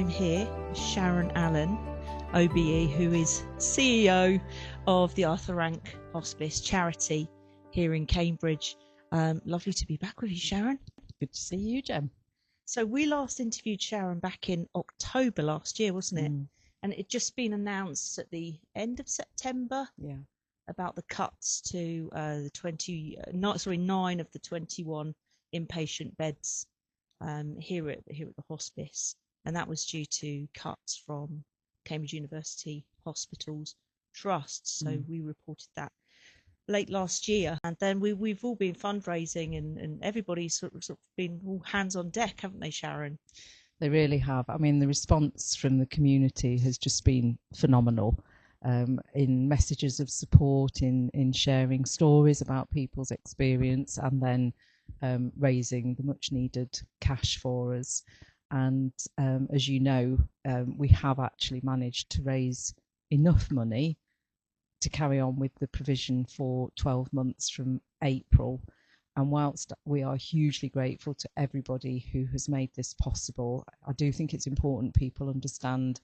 I'm here with Sharon Allen OBE, who is CEO of the Arthur Rank Hospice charity here in Cambridge. Lovely to be back with you, Sharon. Good to see you, Jem. So we last interviewed Sharon back in October last year, wasn't it? And it had just been announced at the end of September about the cuts to the 9 of the 21 inpatient beds here at the hospice, and that was due to cuts from Cambridge University Hospitals Trust. So we reported that late last year, and then we've all been fundraising, and everybody's sort of been all hands on deck, haven't they, Sharon? They really have. I mean, the response from the community has just been phenomenal, in messages of support, in sharing stories about people's experience, and then raising the much needed cash for us. And as you know, we have actually managed to raise enough money to carry on with the provision for 12 months from April. And whilst we are hugely grateful to everybody who has made this possible, I do think it's important people understand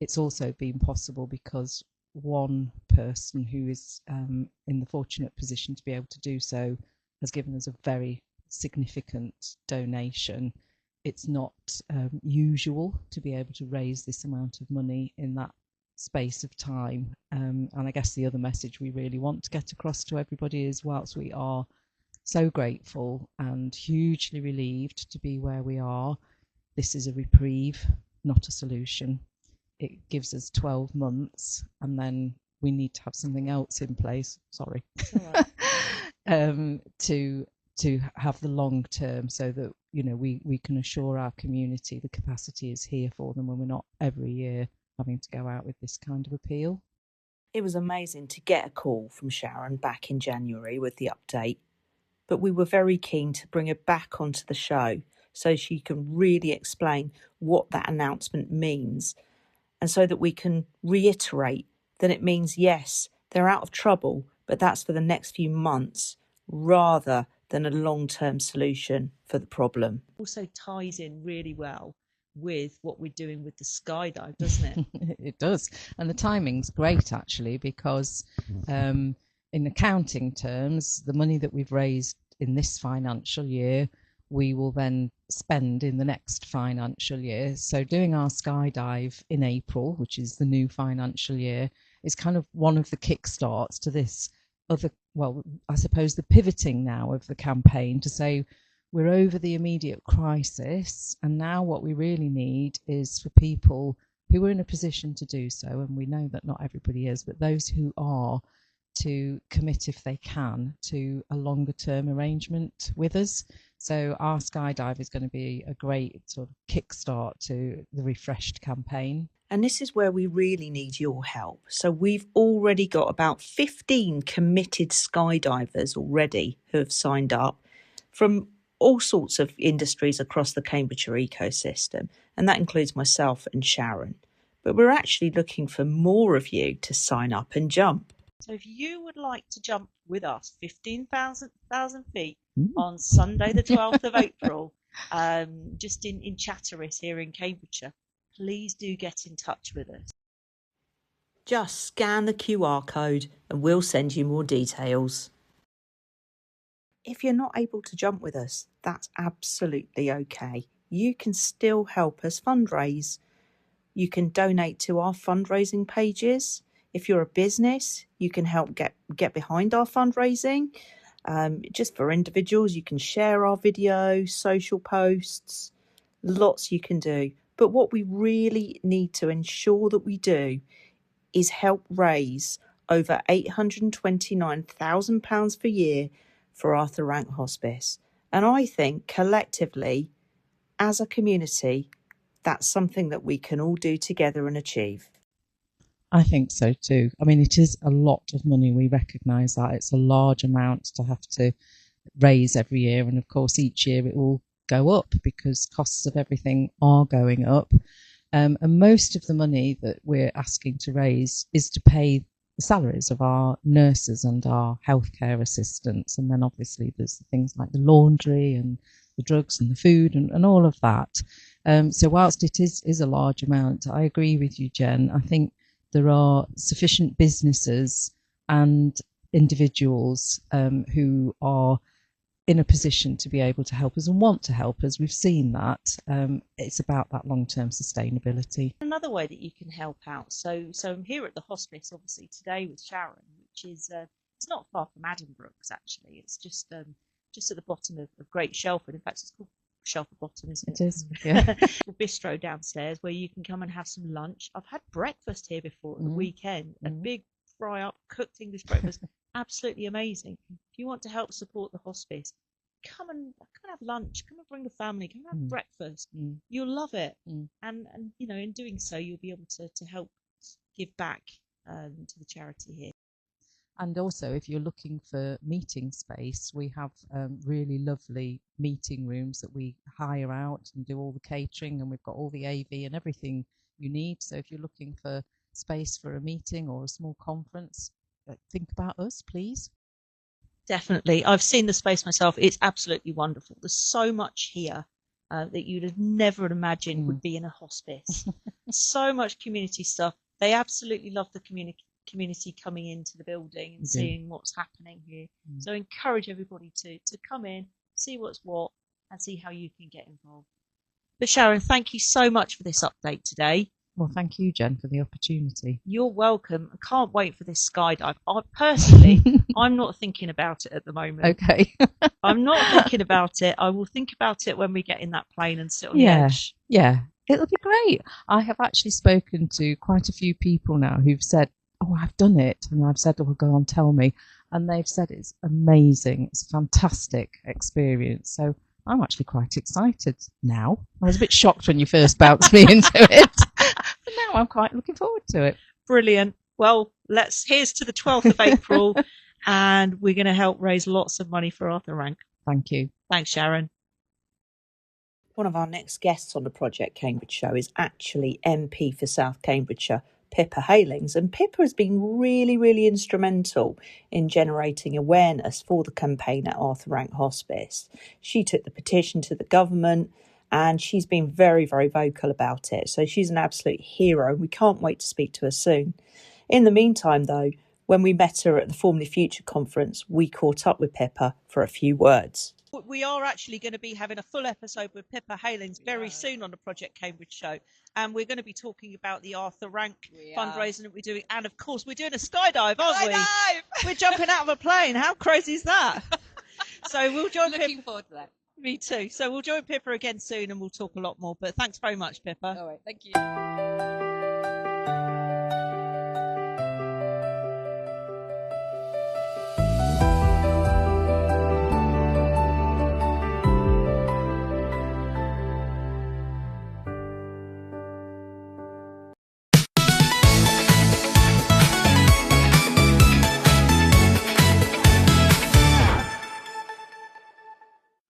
it's also been possible because one person who is in the fortunate position to be able to do so has given us a very significant donation. It's not usual to be able to raise this amount of money in that space of time. And I guess the other message we really want to get across to everybody is, whilst we are so grateful and hugely relieved to be where we are, this is a reprieve, not a solution. It gives us 12 months, and then we need to have something else in place. Sorry. To have the long term, so that we can assure our community the capacity is here for them when we're not every year having to go out with this kind of appeal. It was amazing to get a call from Sharon back in January with the update, but we were very keen to bring her back onto the show so she can really explain what that announcement means, and so that we can reiterate that it means, yes, they're out of trouble, but that's for the next few months rather than a long-term solution for the problem. Also ties in really well with what we're doing with the skydive, doesn't it? It does. And the timing's great, actually, because in accounting terms, the money that we've raised in this financial year, we will then spend in the next financial year. So doing our skydive in April, which is the new financial year, is kind of one of the kickstarts to this other, well, I suppose the pivoting now of the campaign to say we're over the immediate crisis, and now what we really need is for people who are in a position to do so, and we know that not everybody is, but those who are, to commit, if they can, to a longer term arrangement with us. So our skydive is going to be a great sort of kickstart to the refreshed campaign. And this is where we really need your help. So we've already got about 15 committed skydivers already who have signed up from all sorts of industries across the Cambridgeshire ecosystem. And that includes myself and Sharon. But we're actually looking for more of you to sign up and jump. So if you would like to jump with us 15,000 feet on Sunday the 12th of April, just in Chatteris here in Cambridgeshire, please do get in touch with us. Just scan the QR code and we'll send you more details. If you're not able to jump with us, that's absolutely okay. You can still help us fundraise. You can donate to our fundraising pages. If you're a business, you can help get behind our fundraising. Just for individuals, you can share our videos, social posts, lots you can do. But what we really need to ensure that we do is help raise over £829,000 per year for Arthur Rank Hospice. And I think collectively, as a community, that's something that we can all do together and achieve. I think so too. I mean, it is a lot of money. We recognise that. It's a large amount to have to raise every year. And of course, each year it will go up because costs of everything are going up. And most of the money that we're asking to raise is to pay the salaries of our nurses and our healthcare assistants. And then obviously there's things like the laundry and the drugs and the food and all of that. So whilst it is a large amount, I agree with you, Jen. I think there are sufficient businesses and individuals who are in a position to be able to help us and want to help us. We've seen that. It's about that long-term sustainability. Another way that you can help out. So I'm here at the hospice, obviously, today with Sharon, which is it's not far from Addenbrooke's, actually. It's just at the bottom of 𝗲𝗁𝗃𝗀𝗃𝗲. In fact, it's called 𝗲𝗁𝗃𝗃𝗲 Bottom, isn't it? It is, yeah. Bistro downstairs where you can come and have some lunch. I've had breakfast here before at the weekend. A big fry-up cooked English breakfast. Absolutely amazing. If you want to help support the hospice, come and have lunch. Come and bring the family. Come and have breakfast. You'll love it. And you know, in doing so, you'll be able to help give back to the charity here. And also, if you're looking for meeting space, we have really lovely meeting rooms that we hire out and do all the catering, and we've got all the AV and everything you need. So if you're looking for space for a meeting or a small conference, think about us, please. Definitely. I've seen the space myself. It's absolutely wonderful. There's so much here that you'd have never imagined would be in a hospice. So much community stuff. They absolutely love the community coming into the building and seeing what's happening here. So I encourage everybody to come in, see what's what, and see how you can get involved. But Sharon, thank you so much for this update today. Well, thank you, Jen, for the opportunity. You're welcome. I can't wait for this skydive. Personally, I'm not thinking about it at the moment. Okay. I'm not thinking about it. I will think about it when we get in that plane and sit on the edge. Yeah, it'll be great. I have actually spoken to quite a few people now who've said, oh, I've done it. And I've said, oh, go on, tell me. And they've said it's amazing. It's a fantastic experience. So I'm actually quite excited now. I was a bit shocked when you first bounced me into it. But now I'm quite looking forward to it. Brilliant. Well, here's to the 12th of April, and we're going to help raise lots of money for Arthur Rank. Thank you. Thanks, Sharon. One of our next guests on the Project Cambridge show is actually MP for South Cambridgeshire, Pippa Heylings, and Pippa has been really, really instrumental in generating awareness for the campaign at Arthur Rank Hospice. She took the petition to the government and she's been very, very vocal about it. So she's an absolute hero and we can't wait to speak to her soon. In the meantime, though, when we met her at the Formerly Future conference, we caught up with Pippa for a few words. We are actually going to be having a full episode with Pippa Heylings very soon on the Project Cambridge show. And we're going to be talking about the Arthur Rank fundraising that we're doing. And, of course, we're doing a skydive, aren't we? We're jumping out of a plane. How crazy is that? So we'll join Pippa. Looking forward to that. Me too. So we'll join Pippa again soon and we'll talk a lot more. But thanks very much, Pippa. All right. Thank you.